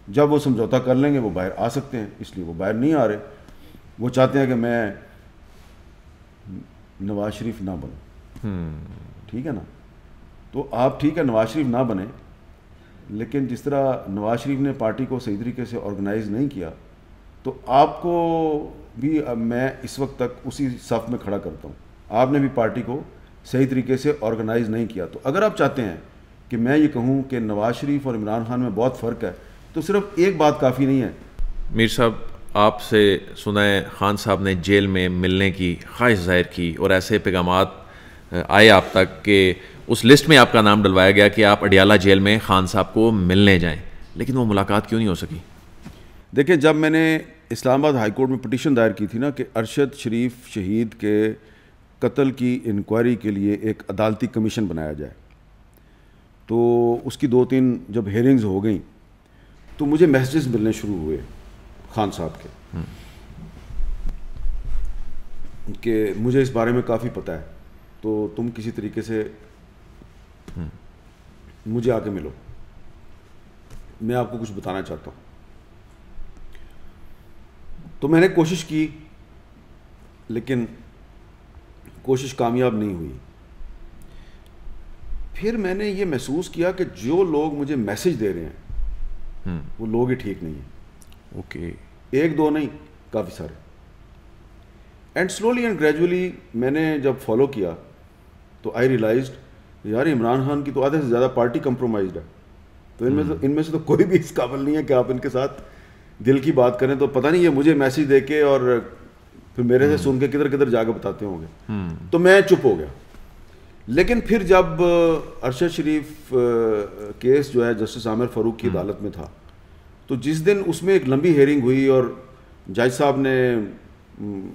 जब वो समझौता कर लेंगे वो बाहर आ सकते हैं, इसलिए वो बाहर नहीं आ रहे। वो चाहते हैं कि मैं नवाज शरीफ ना बनूं, ठीक है ना। तो आप ठीक है नवाज शरीफ ना बने, लेकिन जिस तरह नवाज शरीफ ने पार्टी को सही तरीके से ऑर्गेनाइज नहीं किया, तो आपको भी मैं इस वक्त तक उसी सफ़ में खड़ा करता हूँ। आपने भी पार्टी को सही तरीके से ऑर्गेनाइज नहीं किया। तो अगर आप चाहते हैं कि मैं ये कहूँ कि नवाज शरीफ और इमरान खान में बहुत फ़र्क है, तो सिर्फ एक बात काफ़ी नहीं है। मीर साहब, आपसे सुना है खान साहब ने जेल में मिलने की ख्वाहिश ज़ाहिर की और ऐसे पैगामात आए आप तक कि उस लिस्ट में आपका नाम डलवाया गया कि आप अडियाला जेल में खान साहब को मिलने जाएं, लेकिन वो मुलाकात क्यों नहीं हो सकी? देखिए, जब मैंने इस्लामाबाद हाई कोर्ट में पिटीशन दायर की थी ना कि अरशद शरीफ शहीद के कत्ल की इंक्वायरी के लिए एक अदालती कमीशन बनाया जाए, तो उसकी 2-3 जब हेयरिंग्स हो गई तो मुझे मैसेजेस मिलने शुरू हुए खान साहब के कि मुझे इस बारे में काफ़ी पता है, तो तुम किसी तरीके से मुझे आके मिलो, मैं आपको कुछ बताना चाहता हूँ। तो मैंने कोशिश की, लेकिन कोशिश कामयाब नहीं हुई। फिर मैंने ये महसूस किया कि जो लोग मुझे मैसेज दे रहे हैं वो लोग ही ठीक नहीं हैं। ओके। एक दो नहीं, काफ़ी सारे। एंड स्लोली एंड ग्रेजुअली मैंने जब फॉलो किया तो आई रियलाइज्ड यार इमरान खान की तो आधे से ज़्यादा पार्टी कंप्रोमाइज्ड है, तो इनमें से तो कोई भी इस काबिल नहीं है कि आप इनके साथ दिल की बात करें। तो पता नहीं ये मुझे मैसेज दे के और फिर मेरे से सुन के किधर किधर जाकर बताते होंगे। तो मैं चुप हो गया। लेकिन फिर जब अरशद शरीफ केस जो है जस्टिस आमिर फ़ारूक की अदालत में था, तो जिस दिन उसमें एक लंबी हेयरिंग हुई और जज साहब ने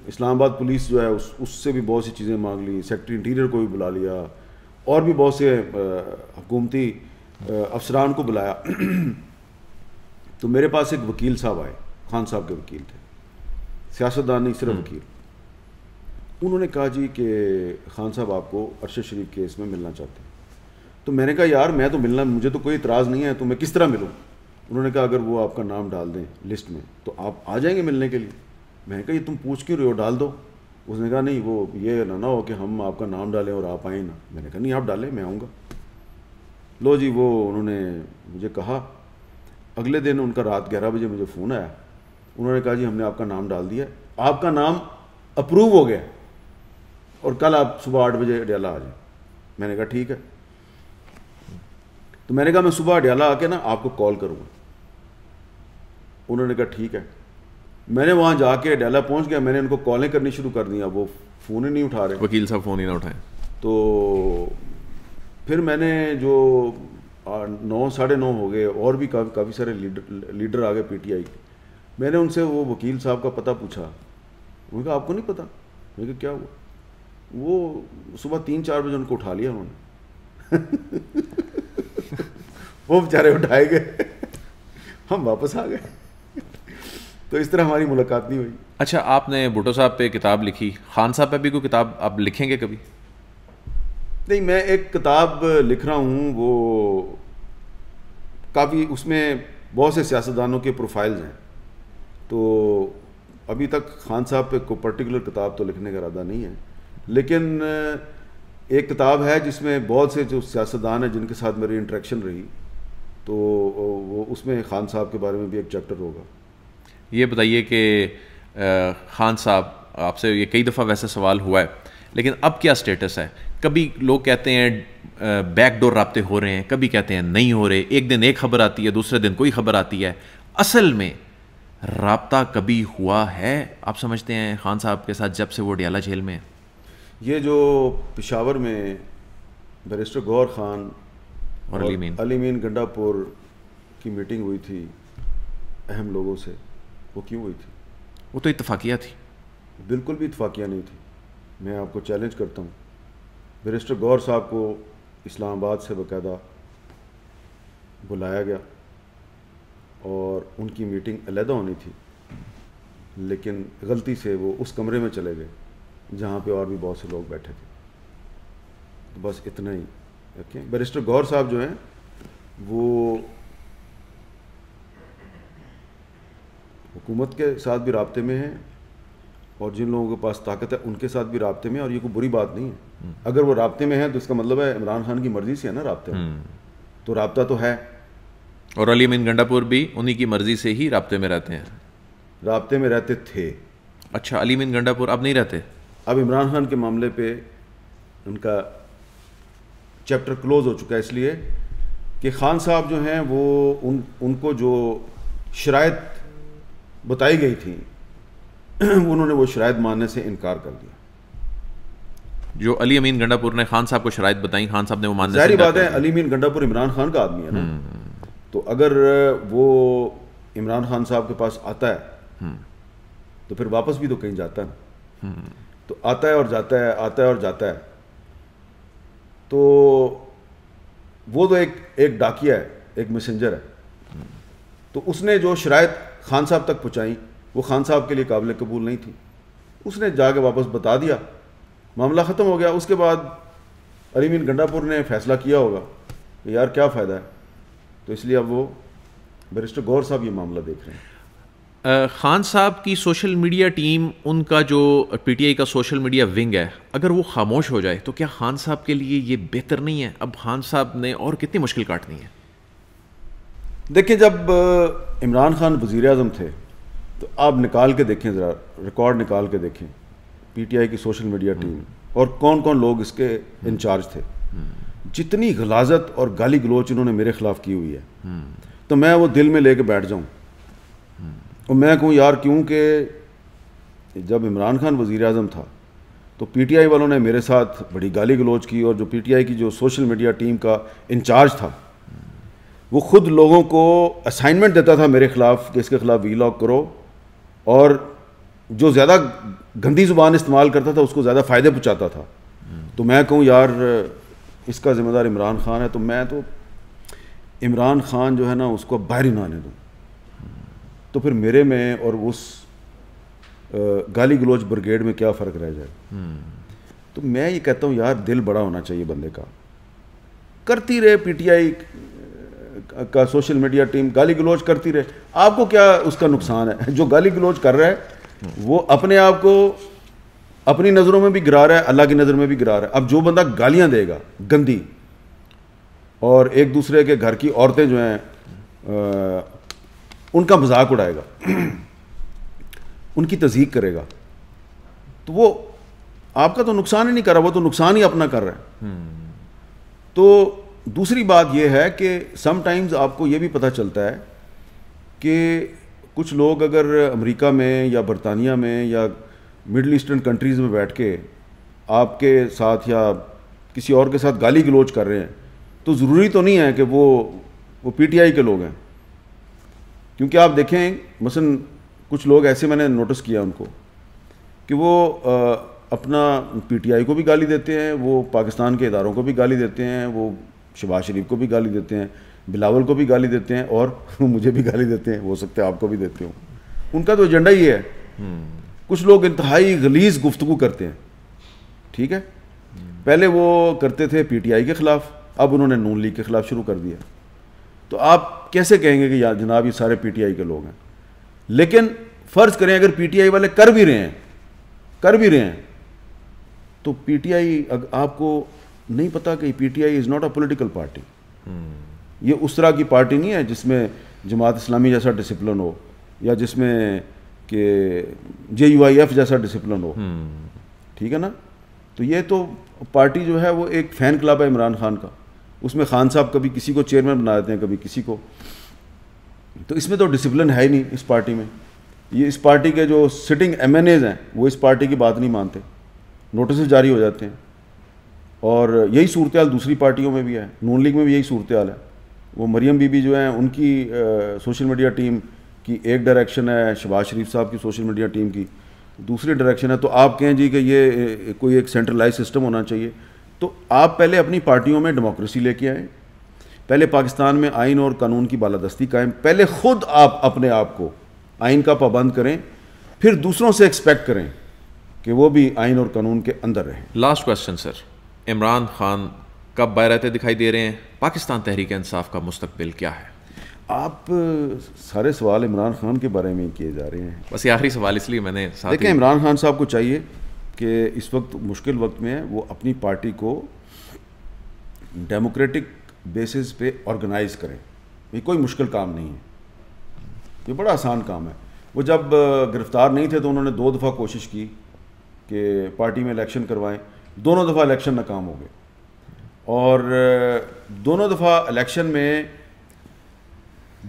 इस्लामाबाद पुलिस जो है उससे भी बहुत सी चीज़ें मांग ली, सेक्रेटरी इंटीरियर को भी बुला लिया और भी बहुत से हुकूमती अफसरान को बुलाया। तो मेरे पास एक वकील साहब आए, खान साहब के वकील थे, सियासतदान नहीं सिर्फ वकील। उन्होंने कहा जी कि खान साहब आपको अरशद शरीफ केस में मिलना चाहते हैं। तो मैंने कहा यार मैं तो मिलना, मुझे तो कोई इतराज़ नहीं है, तो मैं किस तरह मिलूँ। उन्होंने कहा अगर वो आपका नाम डाल दें लिस्ट में तो आप आ जाएंगे मिलने के लिए। मैंने कहा ये तुम पूछ क्यों रहे हो, डाल दो। उसने कहा नहीं, वो ये ना हो कि हम आपका नाम डालें और आप आएँ ना। मैंने कहा नहीं आप डालें, मैं आऊँगा। लो जी, वो उन्होंने मुझे कहा। अगले दिन उनका रात 11 बजे मुझे फ़ोन आया। उन्होंने कहा जी हमने आपका नाम डाल दिया, आपका नाम अप्रूव हो गया और कल आप सुबह 8 बजे अडियाला आ जाए। मैंने कहा ठीक है। तो मैंने कहा मैं सुबह अडियाला आके ना आपको कॉल करूँगा। उन्होंने कहा ठीक है। मैंने वहाँ जाके अडियाला पहुँच गया, मैंने उनको कॉलें करनी शुरू कर दी। वो फ़ोन ही नहीं उठा रहे, वकील साहब फ़ोन ही ना उठाएं। तो फिर मैंने जो 9-9:30 हो गए और भी काफ़ी सारे लीडर आ गए पीटीआई के। मैंने उनसे वो वकील साहब का पता पूछा। उन्होंने कहा आपको नहीं पता। मैंने कहा क्या हुआ। वो सुबह 3-4 बजे उनको उठा लिया उन्होंने। वो बेचारे उठाए गए, हम वापस आ गए। तो इस तरह हमारी मुलाकात नहीं हुई। अच्छा, आपने भुट्टो साहब पे किताब लिखी, खान साहब पे भी कोई किताब आप लिखेंगे कभी? नहीं, मैं एक किताब लिख रहा हूँ, वो काफ़ी, उसमें बहुत से सियासतदानों के प्रोफाइल्स हैं। तो अभी तक खान साहब पे कोई पर्टिकुलर किताब तो लिखने का इरादा नहीं है, लेकिन एक किताब है जिसमें बहुत से जो सियासतदान हैं जिनके साथ मेरी इंटरेक्शन रही, तो वो उसमें खान साहब के बारे में भी एक चैप्टर होगा। ये बताइए कि खान साहब, आपसे ये कई दफ़ा वैसे सवाल हुआ है, लेकिन अब क्या स्टेटस है? कभी लोग कहते हैं बैकडोर राब्ते हो रहे हैं, कभी कहते हैं नहीं हो रहे। एक दिन एक खबर आती है, दूसरे दिन कोई खबर आती है। असल में राब्ता कभी हुआ है, आप समझते हैं, खान साहब के साथ जब से वो अडियाला जेल में है? ये जो पेशावर में बैरिस्टर गौहर खान और अलीमीन गंडापुर की मीटिंग हुई थी अहम लोगों से, वो क्यों हुई थी? वो तो इत्तफाकिया थी। बिल्कुल भी इत्तफाकिया नहीं थी। मैं आपको चैलेंज करता हूँ, बैरिस्टर गौहर साहब को इस्लामाबाद से बाकायदा बुलाया गया और उनकी मीटिंग अलहदा होनी थी, लेकिन गलती से वो उस कमरे में चले गए जहाँ पे और भी बहुत से लोग बैठे थे। तो बस इतना ही। ओके, बैरिस्टर गौहर साहब जो हैं वो हुकूमत के साथ भी राब्ते में हैं और जिन लोगों के पास ताकत है उनके साथ भी राब्ते में, और ये कोई बुरी बात नहीं है। अगर वो राब्ते में है तो इसका मतलब है इमरान खान की मर्जी से है ना राब्ते में, तो राब्ता तो है। और अली अमीन गंडापुर भी उन्हीं की मर्जी से ही राब्ते में रहते हैं। राब्ते में रहते थे। अच्छा, अली अमीन गंडापुर अब नहीं रहते? अब इमरान खान के मामले पे उनका चैप्टर क्लोज हो चुका है, इसलिए कि खान साहब जो हैं वो उनको जो शराइत बताई गई थी उन्होंने वो शराइत मानने से इनकार कर दिया। जो अली अमीन गंडापुर ने खान साहब को शराइत बताई, खान साहब ने वो मानने से जाहिर इनकार बात है, कर दिया। अली अमीन गंडापुर इमरान खान का आदमी है ना, तो अगर वो इमरान खान साहब के पास आता है तो फिर वापस भी तो कहीं जाता है, तो आता है और जाता है, आता है और जाता है। तो वो तो एक डाकिया है, एक मैसेंजर है, तो उसने जो शराइत खान साहब तक पहुँचाई वो खान साहब के लिए काबिल कबूल नहीं थी, उसने जाके वापस बता दिया, मामला ख़त्म हो गया। उसके बाद अली अमीन गंडापुर ने फैसला किया होगा कि यार क्या फ़ायदा है, तो इसलिए अब वो बैरिस्टर गौहर साहब ये मामला देख रहे हैं। खान साहब की सोशल मीडिया टीम, उनका जो पीटीआई का सोशल मीडिया विंग है, अगर वो खामोश हो जाए तो क्या खान साहब के लिए ये बेहतर नहीं है? अब खान साहब ने और कितनी मुश्किल काटनी है? देखिए, जब इमरान खान वज़ीर आज़म थे तो आप निकाल के देखें, ज़रा रिकॉर्ड निकाल के देखें पीटीआई की सोशल मीडिया टीम और कौन कौन लोग इसके इंचार्ज थे। जितनी गलाजत और गाली गलोच इन्होंने मेरे ख़िलाफ़ की हुई है, तो मैं वो दिल में लेके बैठ जाऊँ और मैं कहूँ यार, क्योंकि जब इमरान खान वज़ीर आज़म था तो पीटीआई वालों ने मेरे साथ बड़ी गाली गलोच की, और जो पीटीआई की जो सोशल मीडिया टीम का इंचार्ज था वो खुद लोगों को असाइनमेंट देता था मेरे ख़िलाफ़ कि इसके ख़िलाफ़ वीलॉग करो, और जो ज़्यादा गंदी ज़ुबान इस्तेमाल करता था उसको ज़्यादा फ़ायदे पहुँचाता था। तो मैं कहूँ यार, इसका ज़िम्मेदार इमरान खान है, तो मैं तो इमरान खान जो है ना उसको बाहर ही ना आने दूँ। तो फिर मेरे में और उस गाली गलोच ब्रिगेड में क्या फ़र्क रह जाए। तो मैं ये कहता हूँ यार, दिल बड़ा होना चाहिए बंदे का। करती रहे पीटीआई का सोशल मीडिया टीम गाली गलोच करती रहे, आपको क्या उसका नुकसान है? जो गाली गलोच कर रहा है वो अपने आप को अपनी नज़रों में भी गिरा रहा है, अल्लाह की नज़र में भी गिरा रहा है। अब जो बंदा गालियां देगा गंदी और एक दूसरे के घर की औरतें जो हैं उनका मजाक उड़ाएगा, उनकी तज़हीक करेगा, तो वो आपका तो नुकसान ही नहीं कर रहा, वो तो नुकसान ही अपना कर रहा है। तो दूसरी बात यह है कि समटाइम्स आपको ये भी पता चलता है कि कुछ लोग अगर अमेरिका में या बरतानिया में या मिडल ईस्टर्न कंट्रीज़ में बैठ के आपके साथ या किसी और के साथ गाली गलोच कर रहे हैं, तो ज़रूरी तो नहीं है कि वो पीटीआई के लोग हैं। क्योंकि आप देखें, मसलन कुछ लोग ऐसे मैंने नोटिस किया उनको कि वो अपना पीटीआई को भी गाली देते हैं, वो पाकिस्तान के इदारों को भी गाली देते हैं, वो शहबाज शरीफ को भी गाली देते हैं, बिलावल को भी गाली देते हैं, और मुझे भी गाली देते हैं, हो सकता है आपको भी देते हो। उनका तो एजेंडा ही है। कुछ लोग इंतहाई गलीज़ गुफ्तगू करते हैं, ठीक है, पहले वो करते थे पीटीआई के ख़िलाफ़, अब उन्होंने नून लीग के ख़िलाफ़ शुरू कर दिया। तो आप कैसे कहेंगे कि यार जनाब ये सारे पीटीआई के लोग हैं? लेकिन फ़र्ज़ करें अगर पीटीआई वाले कर भी रहे हैं तो पीटीआई, आपको नहीं पता कि PTI is not a political party. ये उस तरह की पार्टी नहीं है जिसमें जमात इस्लामी जैसा डिसिप्लिन हो या जिसमें कि JUIF जैसा डिसिप्लिन हो, ठीक है ना। तो ये तो पार्टी जो है वो एक फ़ैन क्लब है इमरान खान का, उसमें खान साहब कभी किसी को चेयरमैन बना देते हैं, कभी किसी को। तो इसमें तो डिसिप्लिन है ही नहीं इस पार्टी में। ये इस पार्टी के जो सिटिंग MNAs हैं वो इस पार्टी की बात नहीं मानते, नोटिस जारी हो जाते हैं। और यही सूरत हाल दूसरी पार्टियों में भी है, नून लीग में भी यही सूरत हाल है। वो मरियम बीबी जो हैं उनकी सोशल मीडिया टीम की एक डायरेक्शन है, शहबाज शरीफ साहब की सोशल मीडिया टीम की दूसरी डायरेक्शन है। तो आप कहें जी कि ये कोई एक सेंट्रलाइज सिस्टम होना चाहिए, तो आप पहले अपनी पार्टियों में डेमोक्रेसी लेके आएँ, पहले पाकिस्तान में आइन और कानून की बालादस्ती कायम, पहले ख़ुद आप अपने आप को आइन का पाबंद करें, फिर दूसरों से एक्सपेक्ट करें कि वो भी आइन और कानून के अंदर रहें। Last question sir, Imran Khan कब बाहर रहते दिखाई दे रहे हैं? पाकिस्तान तहरीक इंसाफ का मुस्तकबिल क्या है? आप सारे सवाल इमरान खान के बारे में किए जा रहे हैं। बस ये आखिरी सवाल इसलिए मैंने साथ देखें, इमरान खान साहब को चाहिए कि इस वक्त मुश्किल वक्त में है, वो अपनी पार्टी को डेमोक्रेटिक बेसिस पे ऑर्गेनाइज करें। ये कोई मुश्किल काम नहीं है, ये बड़ा आसान काम है। वो जब गिरफ्तार नहीं थे तो उन्होंने 2 दफ़ा कोशिश की कि पार्टी में इलेक्शन करवाएं, दोनों दफ़ा इलेक्शन नाकाम हो गए। और दोनों दफ़ा इलेक्शन में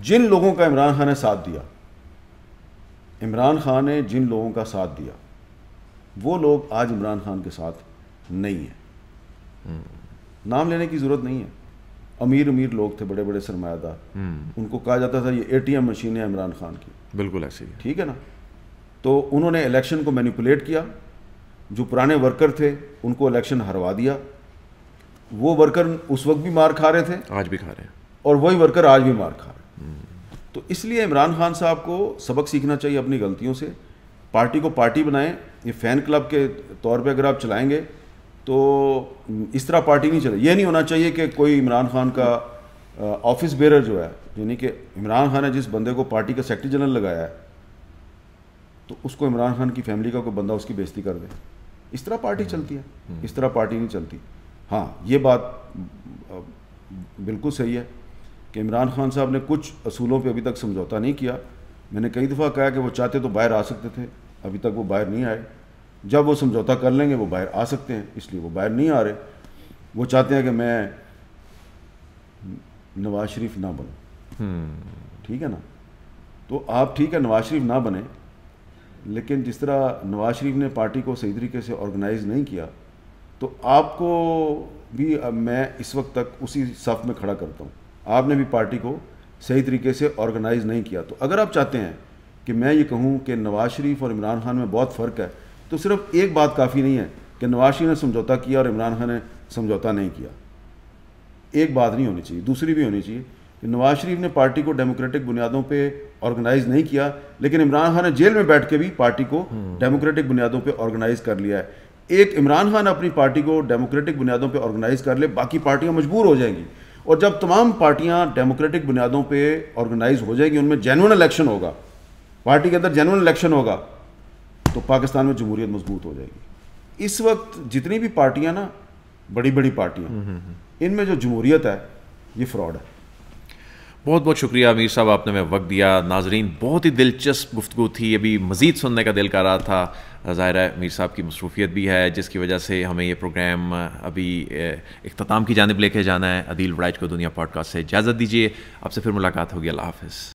जिन लोगों का इमरान खान ने साथ दिया, इमरान खान ने जिन लोगों का साथ दिया, वो लोग आज इमरान खान के साथ नहीं है। नाम लेने की ज़रूरत नहीं है। अमीर अमीर लोग थे, बड़े बड़े सरमायादार, उनको कहा जाता था ये ATM मशीन है इमरान खान की। बिल्कुल ऐसे ही, ठीक है ना। तो उन्होंने इलेक्शन को मैनिपुलेट किया। जो पुराने वर्कर थे उनको इलेक्शन हरवा दिया। वो वर्कर उस वक्त भी मार खा रहे थे, आज भी खा रहे हैं, और वही वर्कर आज भी मार खा रहे हैं। तो इसलिए इमरान खान साहब को सबक सीखना चाहिए अपनी गलतियों से। पार्टी को पार्टी बनाएं। ये फ़ैन क्लब के तौर पे अगर आप चलाएंगे तो इस तरह पार्टी नहीं चले। ये नहीं होना चाहिए कि कोई इमरान खान का ऑफिस बेरर जो है, यानी कि इमरान खान ने जिस बंदे को पार्टी का सेक्रेटरी जनरल लगाया है, तो उसको इमरान खान की फैमिली का कोई बंदा उसकी बेइज्जती कर दे। इस तरह पार्टी चलती है, इस तरह पार्टी नहीं चलती। हाँ, ये बात बिल्कुल सही है कि इमरान खान साहब ने कुछ असूलों पे अभी तक समझौता नहीं किया। मैंने कई दफ़ा कहा कि वो चाहते तो बाहर आ सकते थे, अभी तक वो बाहर नहीं आए। जब वो समझौता कर लेंगे वो बाहर आ सकते हैं, इसलिए वो बाहर नहीं आ रहे। वो चाहते हैं कि मैं नवाज शरीफ ना बनूं। ठीक है ना। तो आप ठीक है नवाज शरीफ ना बने, लेकिन जिस तरह नवाज शरीफ ने पार्टी को सही तरीके से ऑर्गेनाइज नहीं किया, तो आपको भी मैं इस वक्त तक उसी सफ़ में खड़ा करता हूँ। आपने भी पार्टी को सही तरीके से ऑर्गेनाइज नहीं किया। तो अगर आप चाहते हैं कि मैं ये कहूँ कि नवाज शरीफ और इमरान खान में बहुत फ़र्क है, तो सिर्फ एक बात काफ़ी नहीं है कि नवाज शरीफ ने समझौता किया और इमरान खान ने समझौता नहीं किया। एक बात नहीं होनी चाहिए, दूसरी भी होनी चाहिए कि नवाज शरीफ ने पार्टी को डेमोक्रेटिक बुनियादों पे ऑर्गेनाइज नहीं किया, लेकिन इमरान खान ने जेल में बैठ के भी पार्टी को डेमोक्रेटिक बुनियादों पे ऑर्गेनाइज कर लिया है। एक इमरान खान अपनी पार्टी को डेमोक्रेटिक बुनियादों पे ऑर्गेनाइज कर ले, बाकी पार्टियां मजबूर हो जाएंगी। और जब तमाम पार्टियां डेमोक्रेटिक बुनियादों पे ऑर्गेनाइज हो जाएगी, उनमें जेन्युइन इलेक्शन होगा, पार्टी के अंदर जेन्युइन इलेक्शन होगा, तो पाकिस्तान में जमहूरियत मजबूत हो जाएगी। इस वक्त जितनी भी पार्टियां ना, बड़ी बड़ी पार्टियां, इनमें जो जमहूरियत है ये फ्रॉड है। बहुत बहुत शुक्रिया अमीर साहब, आपने हमें वक्त दिया। नाजरीन, बहुत ही दिलचस्प गुफ्तगू थी, अभी मज़ीद सुनने का दिल कर रहा था। ज़ाहिर है अमीर साहब की मसरूफियत भी है, जिसकी वजह से हमें ये प्रोग्राम अभी इख्तिताम की जानिब लेके जाना है। अदील वड़ाइच को दुनिया पॉडकास्ट से इजाज़त दीजिए, आपसे फिर मुलाकात होगी। अल्लाह हाफ़िज़।